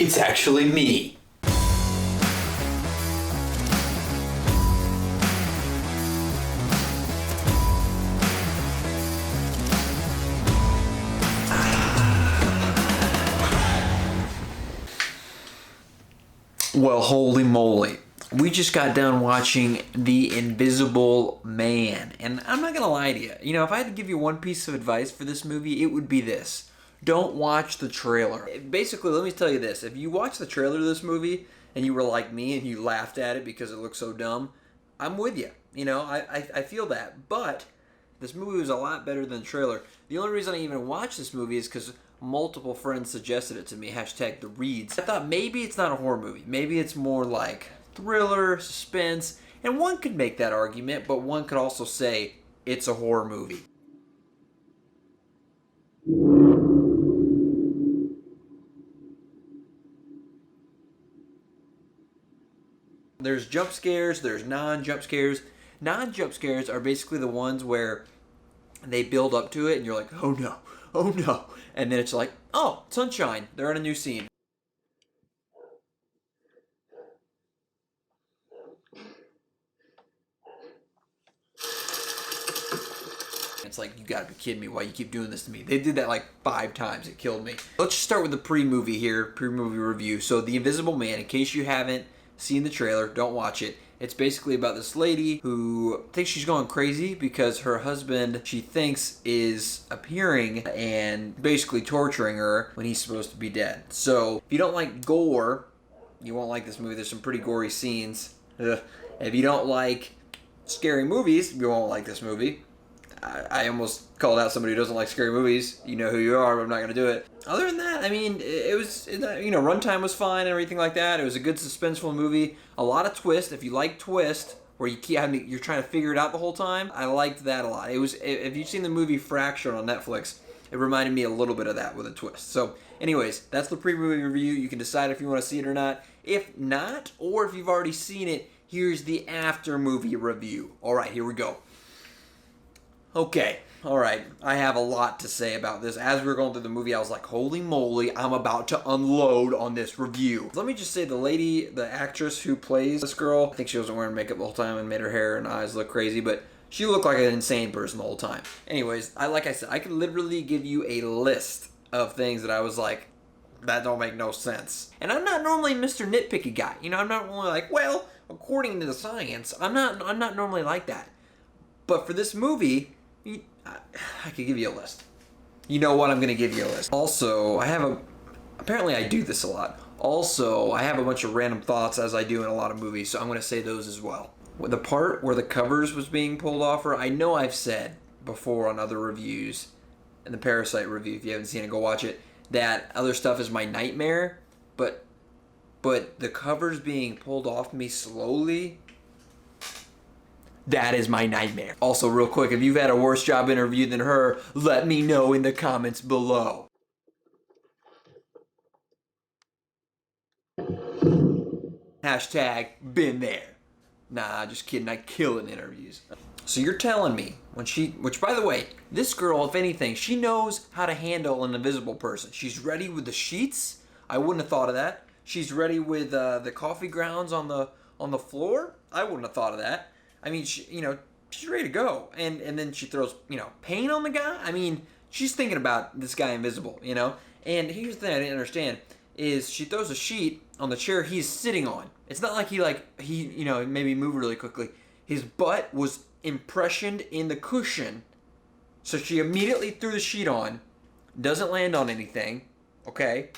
It's actually me. Well, holy moly. We just got done watching The Invisible Man. And I'm not going to lie to you. You know, if I had to give you one piece of advice for this movie, it would be this. Don't watch the trailer. Basically, let me tell you this. If you watch the trailer of this movie and you were like me and you laughed at it because it looked so dumb, I'm with you. You know, I feel that. But this movie was a lot better than the trailer. The only reason I even watched this movie is because multiple friends suggested it to me, hashtag the reads. I thought maybe it's not a horror movie. Maybe it's more like thriller, suspense, and one could make that argument, but one could also say it's a horror movie. There's jump scares, there's non-jump scares. Non-jump scares are basically the ones where they build up to it and you're like, oh no, oh no. And then it's like, oh, sunshine, they're on a new scene. It's like, you gotta be kidding me, why you keep doing this to me? They did that like 5 times, it killed me. Let's just start with the pre-movie here, pre-movie review. So The Invisible Man, in case you haven't seen the trailer, don't watch it. It's basically about this lady who thinks she's going crazy because her husband, she thinks, is appearing and basically torturing her when he's supposed to be dead. So if you don't like gore, you won't like this movie. There's some pretty gory scenes. Ugh. If you don't like scary movies, you won't like this movie. I almost called out somebody who doesn't like scary movies. You know who you are, but I'm not going to do it. Other than that, I mean, it was, you know, runtime was fine and everything like that. It was a good suspenseful movie. A lot of twist. If you like twist, where you keep having, you're trying to figure it out the whole time, I liked that a lot. It was, if you've seen the movie Fractured on Netflix, it reminded me a little bit of that with a twist. So anyways, that's the pre-movie review. You can decide if you want to see it or not. If not, or if you've already seen it, here's the after movie review. All right, here we go. Okay, all right, I have a lot to say about this. As we were going through the movie, I was like, holy moly, I'm about to unload on this review. Let me just say, the lady, the actress who plays this girl, I think she wasn't wearing makeup the whole time and made her hair and eyes look crazy, but she looked like an insane person the whole time. Anyways, like I said, I could literally give you a list of things that I was like, that don't make no sense. And I'm not normally Mr. Nitpicky guy. You know, I'm not normally like, well, according to the science, I'm not normally like that. But for this movie, I could give you a list. You know what? I'm going to give you a list. Also, apparently I do this a lot. Also, I have a bunch of random thoughts as I do in a lot of movies, so I'm going to say those as well. The part where the covers was being pulled off her, I know I've said before on other reviews, in the Parasite review, if you haven't seen it, go watch it, that other stuff is my nightmare, but the covers being pulled off me slowly, that is my nightmare. Also, real quick, if you've had a worse job interview than her, let me know in the comments below. Hashtag been there. Nah, just kidding, I kill in interviews. So you're telling me, which by the way, this girl, if anything, she knows how to handle an invisible person. She's ready with the sheets. I wouldn't have thought of that. She's ready with the coffee grounds on the floor. I wouldn't have thought of that. I mean, she's ready to go. And then she throws, paint on the guy. I mean, she's thinking about this guy invisible, And here's the thing I didn't understand is she throws a sheet on the chair he's sitting on. It's not like he maybe moved really quickly. His butt was impressioned in the cushion. So she immediately threw the sheet on. Doesn't land on anything. Okay.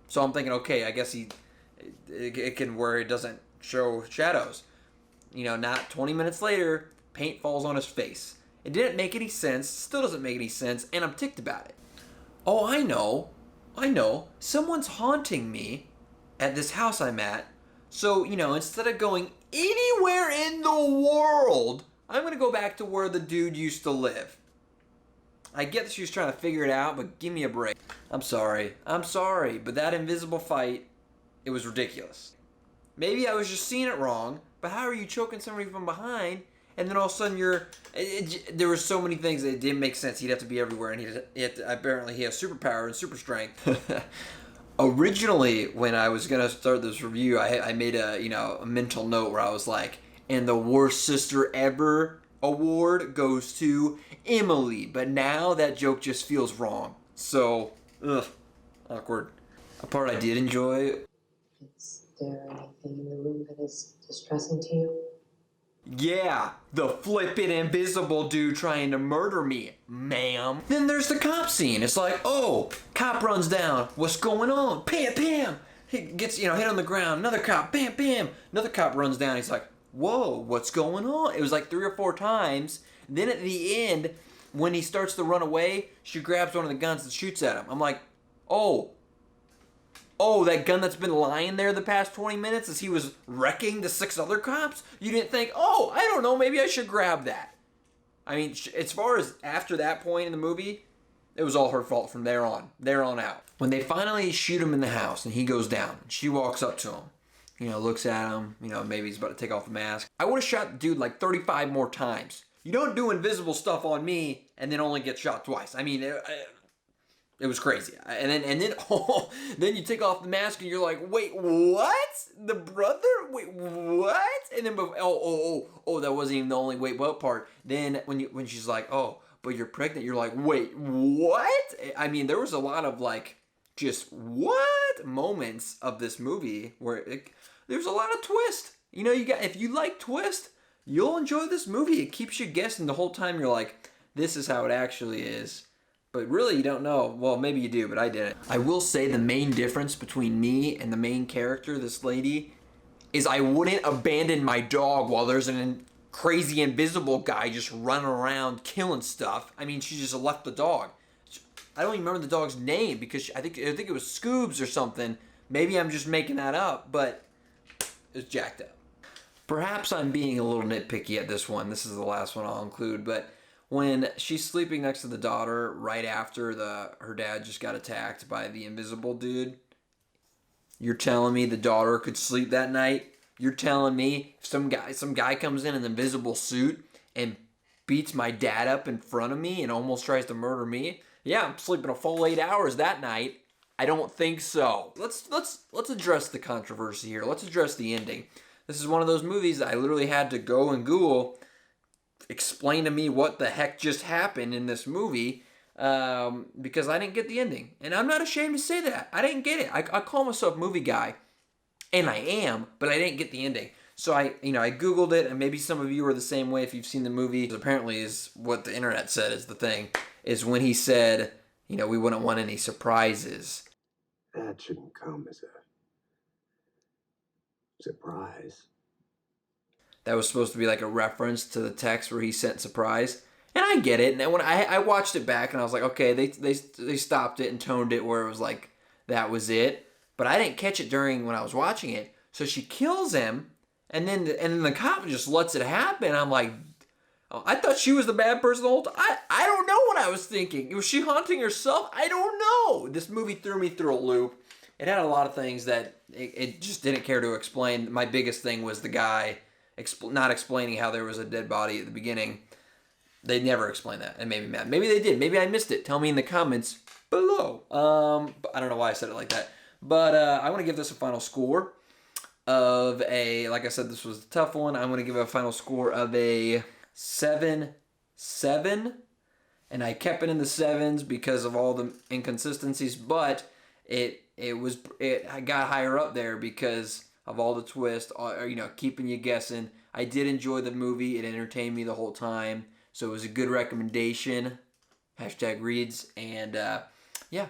So I'm thinking, okay, I guess it can where it doesn't show shadows. Not 20 minutes later, paint falls on his face. It didn't make any sense, still doesn't make any sense, and I'm ticked about it. Oh, I know. Someone's haunting me at this house I'm at. So, instead of going anywhere in the world, I'm going to go back to where the dude used to live. I get that she was trying to figure it out, but give me a break. I'm sorry, but that invisible fight, it was ridiculous. Maybe I was just seeing it wrong, but how are you choking somebody from behind, and then all of a sudden there were so many things that didn't make sense. He'd have to be everywhere, and apparently he has superpower and super strength. Originally, when I was gonna start this review, I made a mental note where I was like, and the worst sister ever award goes to Emily. But now that joke just feels wrong. So, ugh, awkward. A part I did enjoy. Is there anything in the room that is distressing to you? Yeah, the flippin' invisible dude trying to murder me, ma'am. Then there's the cop scene. It's like, oh, cop runs down. What's going on? Bam, bam. He gets, hit on the ground. Another cop, bam, bam. Another cop runs down. He's like, whoa, what's going on? It was like 3 or 4 times. Then at the end, when he starts to run away, she grabs one of the guns and shoots at him. I'm like, oh, that gun that's been lying there the past 20 minutes as he was wrecking the 6 other cops? You didn't think, oh, I don't know, maybe I should grab that. I mean, as far as after that point in the movie, it was all her fault from there on out. When they finally shoot him in the house and he goes down, she walks up to him, looks at him, maybe he's about to take off the mask. I would have shot the dude like 35 more times. You don't do invisible stuff on me and then only get shot twice. I mean, it was crazy. And then you take off the mask and you're like, wait, what? The brother? Wait, what? And then, that wasn't even the only wait, what part. Then when she's like, oh, but you're pregnant, you're like, wait, what? I mean, there was a lot of like, just what moments of this movie where there's a lot of twist. If you like twist, you'll enjoy this movie. It keeps you guessing the whole time. You're like, this is how it actually is. But really, you don't know. Well, maybe you do, but I didn't. I will say the main difference between me and the main character, this lady, is I wouldn't abandon my dog while there's a crazy invisible guy just running around killing stuff. I mean, she just left the dog. I don't even remember the dog's name because I think it was Scoobs or something. Maybe I'm just making that up, but it's jacked up. Perhaps I'm being a little nitpicky at this one. This is the last one I'll include, but when she's sleeping next to the daughter right after her dad just got attacked by the invisible dude, you're telling me the daughter could sleep that night? You're telling me if some guy comes in an invisible suit and beats my dad up in front of me and almost tries to murder me? Yeah, I'm sleeping a full 8 hours that night. I don't think so. Let's address the controversy here. Let's address the ending. This is one of those movies that I literally had to go and Google, explain to me what the heck just happened in this movie, because I didn't get the ending. And I'm not ashamed to say that. I didn't get it. I call myself movie guy, and I am, but I didn't get the ending. So I Googled it, and maybe some of you are the same way if you've seen the movie. Apparently is what the internet said is the thing, is when he said, we wouldn't want any surprises. That shouldn't come as a surprise. That was supposed to be like a reference to the text where he sent surprise. And I get it. And when I watched it back and I was like, okay, they stopped it and toned it where it was like, that was it. But I didn't catch it during when I was watching it. So she kills him and then the cop just lets it happen. I'm like, oh, I thought she was the bad person the whole time. I don't know what I was thinking. Was she haunting herself? I don't know. This movie threw me through a loop. It had a lot of things that it just didn't care to explain. My biggest thing was the guy not explaining how there was a dead body at the beginning. They never explained that. It made me mad. Maybe they did. Maybe I missed it. Tell me in the comments below. I don't know why I said it like that. But I want to give this a final score of a, like I said, this was a tough one. I'm going to give it a final score of a 7-7. And I kept it in the 7s because of all the inconsistencies. But I got higher up there because of all the twists, keeping you guessing. I did enjoy the movie. It entertained me the whole time. So it was a good recommendation. #reads. And I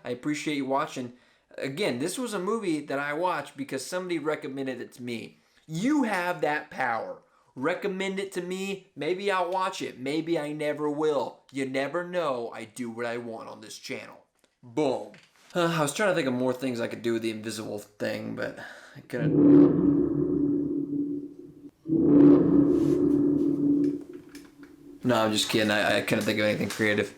appreciate you watching. Again, this was a movie that I watched because somebody recommended it to me. You have that power. Recommend it to me. Maybe I'll watch it. Maybe I never will. You never know. I do what I want on this channel. Boom. I was trying to think of more things I could do with the invisible thing, but I couldn't. No, I'm just kidding. I couldn't think of anything creative.